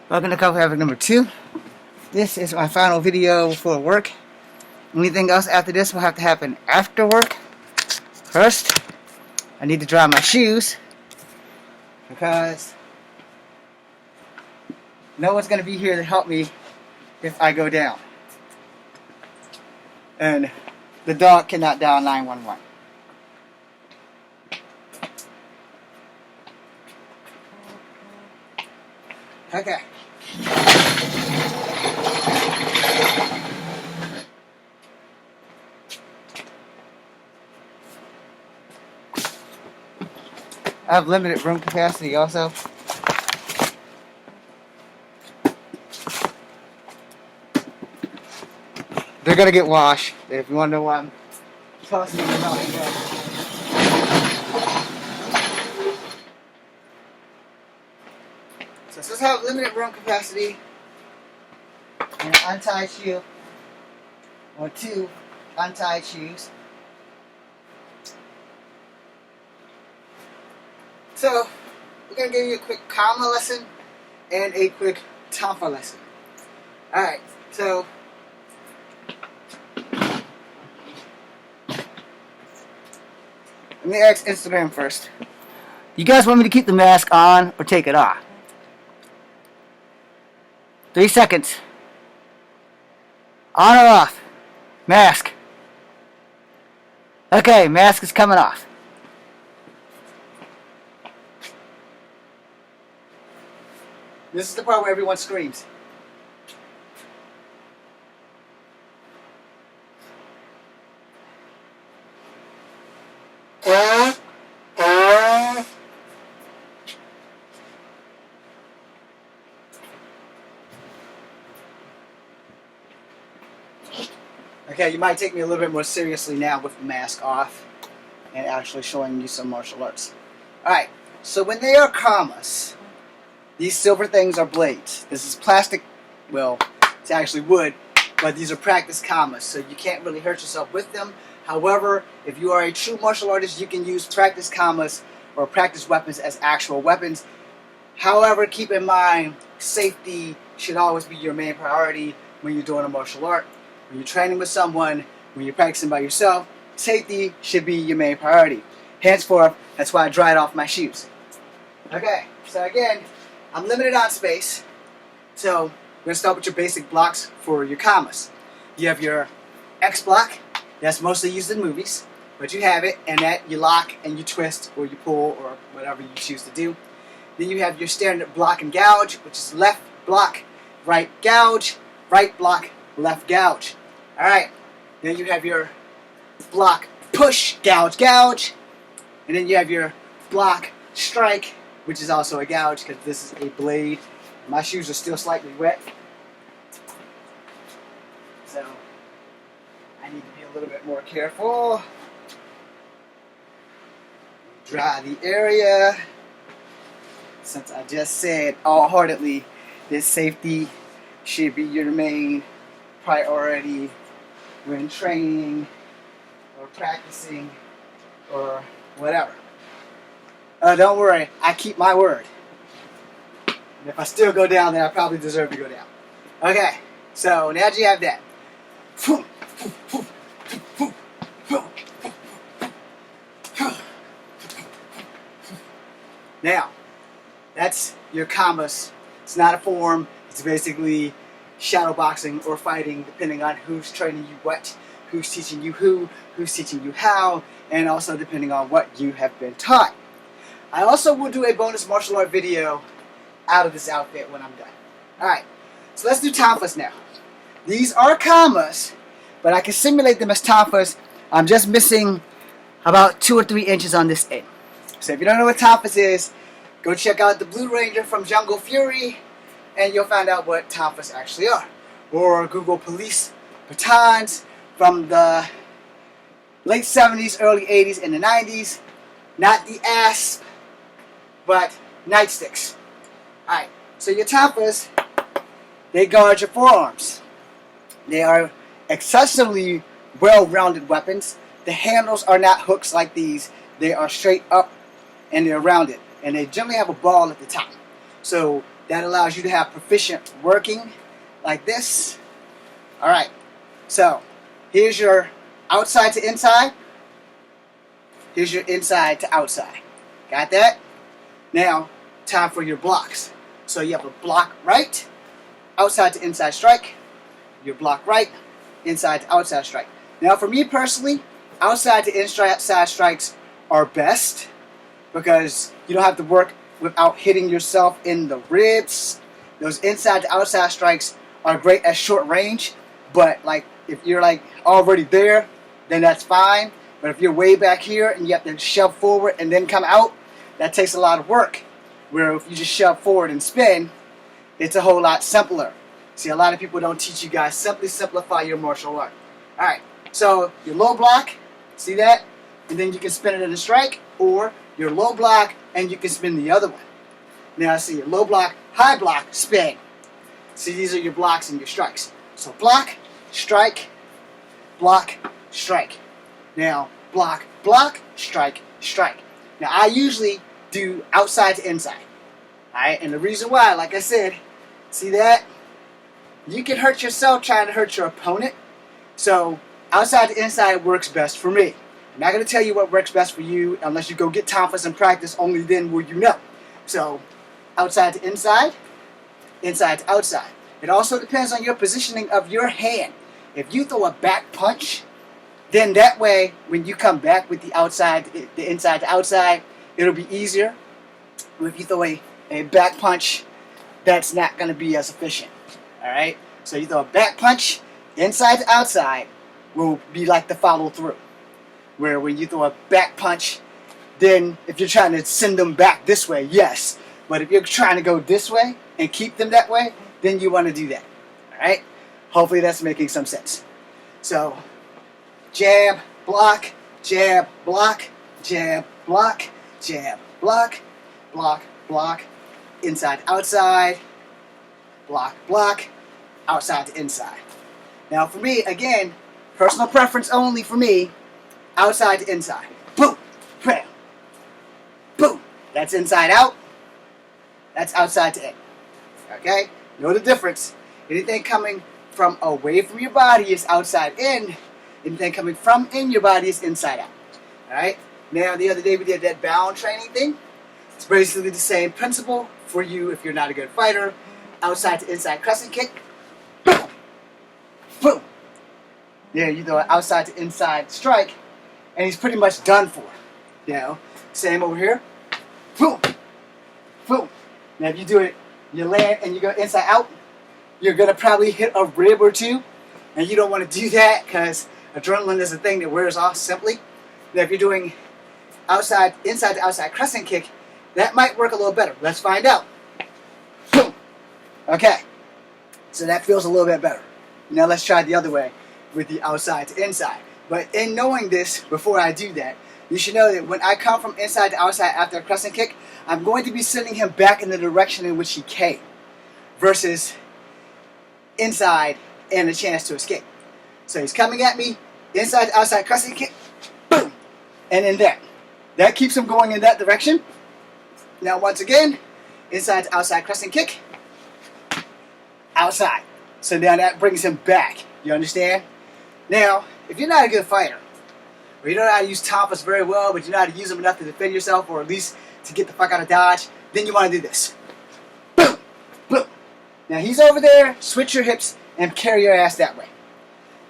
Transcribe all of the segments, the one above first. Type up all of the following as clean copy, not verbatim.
Welcome to Coffee Havoc number 2. This is my final video before work. Anything else after this will have to happen after work. First, I need to dry my shoes because no one's going to be here to help me if I go down. And the dog cannot dial 911. Okay. I have limited room capacity also. They're gonna get washed. If you want to know why I'm tossing them out again. So since I have limited room capacity and an untied shoe or 2 untied shoes. So we're gonna give you a quick comma lesson and a quick tanfa lesson. Alright, so let me ask Instagram first. You guys want me to keep the mask on or take it off? 3 seconds. On or off? Mask. Okay, mask is coming off. This is the part where everyone screams. Okay, you might take me a little bit more seriously now with the mask off and actually showing you some martial arts. Alright, so when they are commas, these silver things are blades. This is plastic, well, it's actually wood, but these are practice commas, so you can't really hurt yourself with them. However, if you are a true martial artist, you can use practice commas or practice weapons as actual weapons. However, keep in mind, safety should always be your main priority when you're doing a martial art. When you're training with someone, when you're practicing by yourself, safety should be your main priority. Henceforth, that's why I dried off my shoes. Okay, so again, I'm limited on space, so we're going to start with your basic blocks for your commas. You have your X block, that's mostly used in movies, but you have it, and that you lock and you twist or you pull or whatever you choose to do. Then you have your standard block and gouge, which is left block, right gouge, right block, left gouge. Alright, then you have your block push, gouge, gouge, and then you have your block strike, which is also a gouge because this is a blade. My shoes are still slightly wet, so I need to be a little bit more careful. Dry the area, since I just said all-heartedly that safety should be your main priority when training or practicing or whatever. Don't worry, I keep my word. And if I still go down, then I probably deserve to go down. Okay, so now that you have that. Now, that's your commas. It's not a form, it's basically shadow boxing or fighting, depending on who's training you what, who's teaching you who's teaching you how, and also depending on what you have been taught. I also will do a bonus martial art video out of this outfit when I'm done. Alright, so let's do tanfas now. These are commas, but I can simulate them as tanfas. I'm just missing about 2 or 3 inches on this end. So if you don't know what tanfas is, go check out the Blue Ranger from Jungle Fury, and you'll find out what tanfas actually are. Or Google police batons from the late 70s, early 80s, and the 90s. Not the asp, but nightsticks. Alright, so your tanfas, they guard your forearms. They are excessively well-rounded weapons. The handles are not hooks like these. They are straight up and they're rounded. And they generally have a ball at the top. So That allows you to have proficient working like this. Alright, so here's your outside to inside. Here's your inside to outside. Got that? Now, time for your blocks. So you have a block right, outside to inside strike. Your block right, inside to outside strike. Now for me personally, outside to inside strikes are best because you don't have to work without hitting yourself in the ribs. Those inside to outside strikes are great at short range, but like if you're like already there, then that's fine. But if you're way back here and you have to shove forward and then come out, that takes a lot of work. Where if you just shove forward and spin, it's a whole lot simpler. See, a lot of people don't teach you guys simply simplify your martial art. Alright, so your low block, see that? And then you can spin it in a strike, or your low block and you can spin the other one. Now see, your low block, high block, spin. See, these are your blocks and your strikes. So block, strike, block, strike. Now, block, block, strike, strike. Now, I usually do outside to inside. Alright, and the reason why, like I said, see that? You can hurt yourself trying to hurt your opponent. So, outside to inside works best for me. I'm not going to tell you what works best for you unless you go get Tonfas and practice, only then will you know. So, outside to inside to outside. It also depends on your positioning of your hand. If you throw a back punch, then that way, when you come back with the outside, the inside to outside, it'll be easier. If you throw a back punch, that's not going to be as efficient. Alright? So you throw a back punch, inside to outside will be like the follow through. Where when you throw a back punch, then if you're trying to send them back this way, yes. But if you're trying to go this way and keep them that way, then you want to do that. Alright? Hopefully that's making some sense. So, jab, block, jab, block, jab, block, jab, block, block, block, inside, outside, block, block, outside to inside. Now for me, again, personal preference only for me, outside to inside. Boom, bam, boom. That's inside out. That's outside to in. Okay? Know the difference. Anything coming from away from your body is outside in. Anything coming from in your body is inside out. Alright? Now, the other day we did that bound training thing. It's basically the same principle for you if you're not a good fighter. Outside to inside crescent kick. Boom! Boom! Yeah, you throw an outside to inside strike, and he's pretty much done for. You know? Same over here. Boom! Boom! Now, if you do it, you land and you go inside out, you're going to probably hit a rib or two, and you don't want to do that because adrenaline is a thing that wears off simply. Now, if you're doing inside to outside crescent kick, that might work a little better. Let's find out. Boom. Okay. So that feels a little bit better. Now let's try the other way with the outside to inside. But in knowing this, before I do that, you should know that when I come from inside to outside after a crescent kick, I'm going to be sending him back in the direction in which he came versus inside and a chance to escape. So he's coming at me, inside to outside crescent kick, boom, and in that. That keeps him going in that direction. Now once again, inside to outside crescent kick, outside. So now that brings him back. You understand? Now, if you're not a good fighter, or you don't know how to use Tonfas very well, but you know how to use them enough to defend yourself, or at least to get the fuck out of dodge, then you want to do this. Boom! Boom! Now he's over there, switch your hips, and carry your ass that way.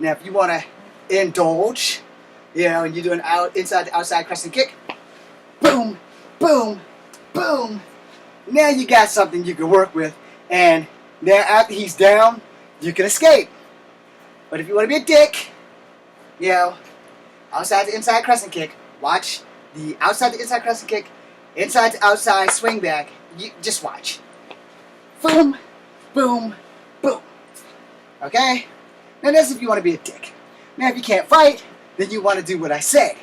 Now if you want to indulge, you know, and you're doing inside to outside crescent kick, boom! Boom! Boom! Now you got something you can work with, and now after he's down, you can escape. But if you want to be a dick, you know, outside to inside crescent kick, watch the outside to inside crescent kick, inside to outside swing back, you just watch. Boom, boom, boom. Okay? Now that's if you want to be a dick. Now if you can't fight, then you want to do what I said.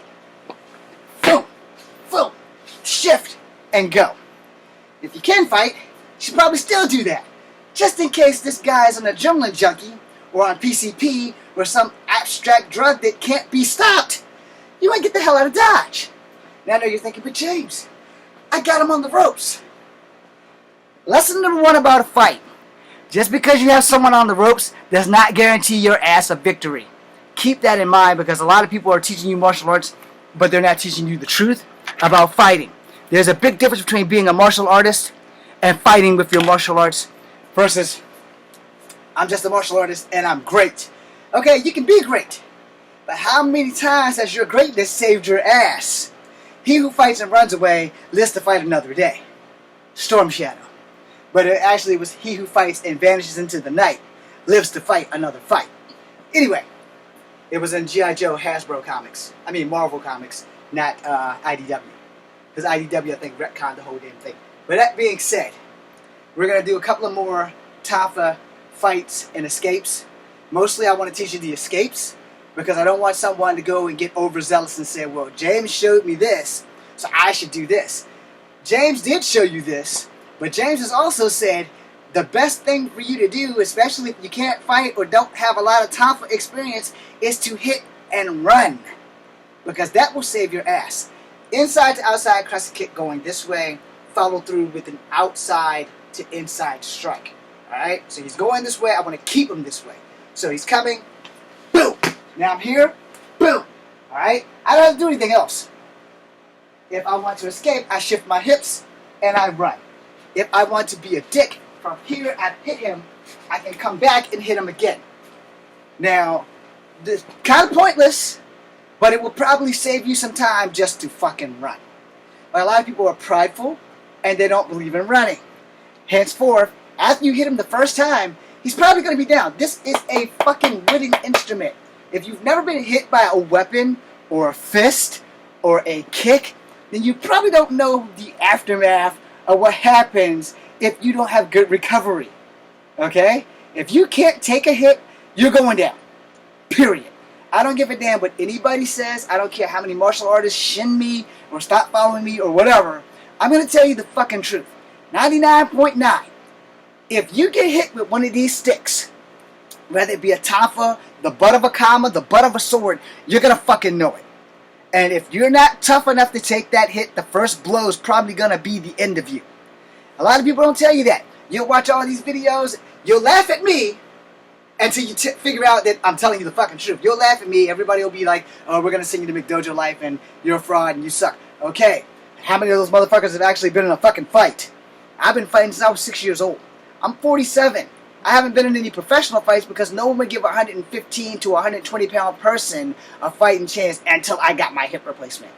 Boom, boom, shift, and go. If you can fight, you should probably still do that. Just in case this guy is an adrenaline junkie, or on PCP, or some abstract drug that can't be stopped, you might get the hell out of Dodge. Now I know you're thinking, but James, I got him on the ropes. Lesson number one about a fight. Just because you have someone on the ropes does not guarantee your ass a victory. Keep that in mind, because a lot of people are teaching you martial arts, but they're not teaching you the truth about fighting. There's a big difference between being a martial artist and fighting with your martial arts versus I'm just a martial artist and I'm great. Okay, you can be great, but how many times has your greatness saved your ass? He who fights and runs away lives to fight another day. Storm Shadow. But it actually was he who fights and vanishes into the night lives to fight another fight. Anyway, it was in G.I. Joe Hasbro comics. I mean Marvel comics, not IDW. Because IDW, I think, retconned the whole damn thing. But that being said, we're going to do a couple of more Tafa fights and escapes. Mostly I want to teach you the escapes, because I don't want someone to go and get overzealous and say, well, James showed me this, so I should do this. James did show you this, but James has also said the best thing for you to do, especially if you can't fight or don't have a lot of Tafa experience, is to hit and run, because that will save your ass. Inside to outside crescent kick going this way, follow through with an outside to inside strike. Alright, so he's going this way, I want to keep him this way. So he's coming, boom! Now I'm here, boom! Alright, I don't have to do anything else. If I want to escape, I shift my hips and I run. If I want to be a dick, from here I hit him, I can come back and hit him again. Now, this kind of pointless, but it will probably save you some time just to fucking run. But a lot of people are prideful and they don't believe in running. Henceforth, after you hit him the first time, he's probably going to be down. This is a fucking wooden instrument. If you've never been hit by a weapon or a fist or a kick, then you probably don't know the aftermath of what happens if you don't have good recovery. Okay? If you can't take a hit, you're going down. Period. I don't give a damn what anybody says. I don't care how many martial artists shin me or stop following me or whatever. I'm going to tell you the fucking truth. 99.9. If you get hit with one of these sticks, whether it be a tafa, the butt of a kama, the butt of a sword, you're going to fucking know it. And if you're not tough enough to take that hit, the first blow is probably going to be the end of you. A lot of people don't tell you that. You'll watch all these videos, you'll laugh at me until you figure out that I'm telling you the fucking truth. You'll laugh at me, everybody will be like, oh, we're going to send you to McDojo Life and you're a fraud and you suck. Okay, how many of those motherfuckers have actually been in a fucking fight? I've been fighting since I was 6 years old. I'm 47. I haven't been in any professional fights because no one would give a 115 to 120 pound person a fighting chance until I got my hip replacement.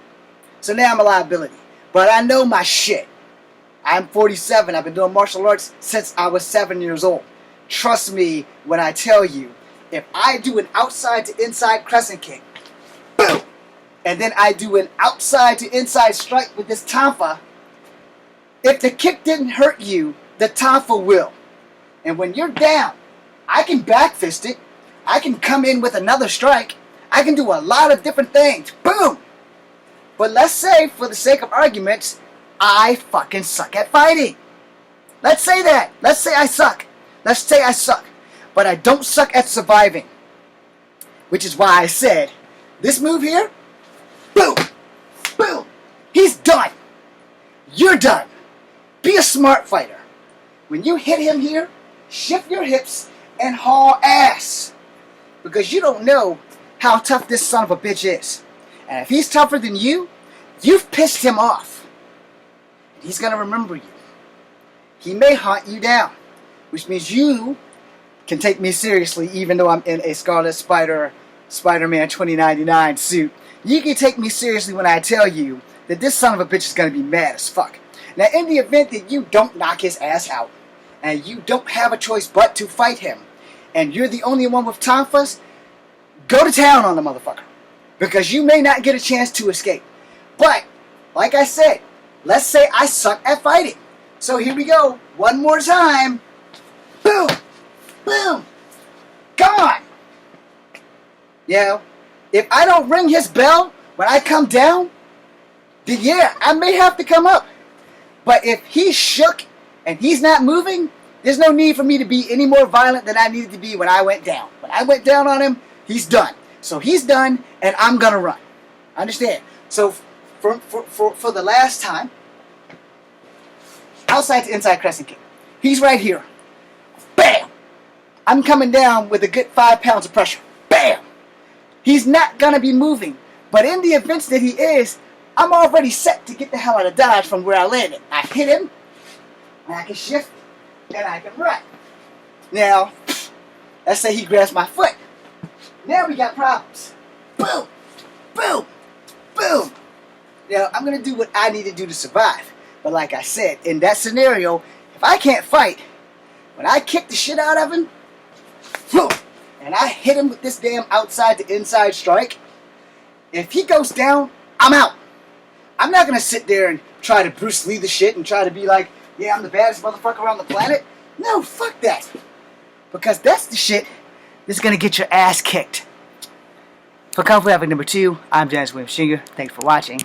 So now I'm a liability. But I know my shit. I'm 47. I've been doing martial arts since I was 7 years old. Trust me when I tell you, if I do an outside to inside crescent kick, boom, and then I do an outside to inside strike with this tafa, if the kick didn't hurt you, the tafa will. And when you're down, I can back fist it. I can come in with another strike. I can do a lot of different things. Boom! But let's say, for the sake of arguments, I fucking suck at fighting. Let's say that. Let's say I suck. Let's say I suck. But I don't suck at surviving. Which is why I said, this move here, boom! Boom! He's done. You're done. Be a smart fighter. When you hit him here, shift your hips and haul ass. Because you don't know how tough this son of a bitch is. And if he's tougher than you, you've pissed him off. And he's going to remember you. He may hunt you down. Which means you can take me seriously even though I'm in a Scarlett Spiderman 2099 suit. You can take me seriously when I tell you that this son of a bitch is going to be mad as fuck. Now in the event that you don't knock his ass out, and you don't have a choice but to fight him, and you're the only one with tafas, go to town on the motherfucker. Because you may not get a chance to escape. But, like I said, let's say I suck at fighting. So here we go. One more time. Boom! Boom! Gone! You know, if I don't ring his bell when I come down, then yeah, I may have to come up. But if he's shook and he's not moving, there's no need for me to be any more violent than I needed to be when I went down. When I went down on him, he's done. So he's done, and I'm going to run. Understand? So for the last time, outside to inside crescent kick. He's right here. Bam! I'm coming down with a good 5 pounds of pressure. Bam! He's not going to be moving. But in the events that he is, I'm already set to get the hell out of Dodge from where I landed. I hit him, and I can shift, and I can run. Now, let's say he grabs my foot. Now we got problems. Boom! Boom! Boom! Now, I'm going to do what I need to do to survive. But like I said, in that scenario, if I can't fight, when I kick the shit out of him, boom, and I hit him with this damn outside to inside strike, if he goes down, I'm out. I'm not going to sit there and try to Bruce Lee the shit and try to be like, yeah, I'm the baddest motherfucker on the planet. No, fuck that. Because that's the shit that's going to get your ass kicked. For Kung Fu Epic number 2, I'm Dennis Williams Jr. Thanks for watching.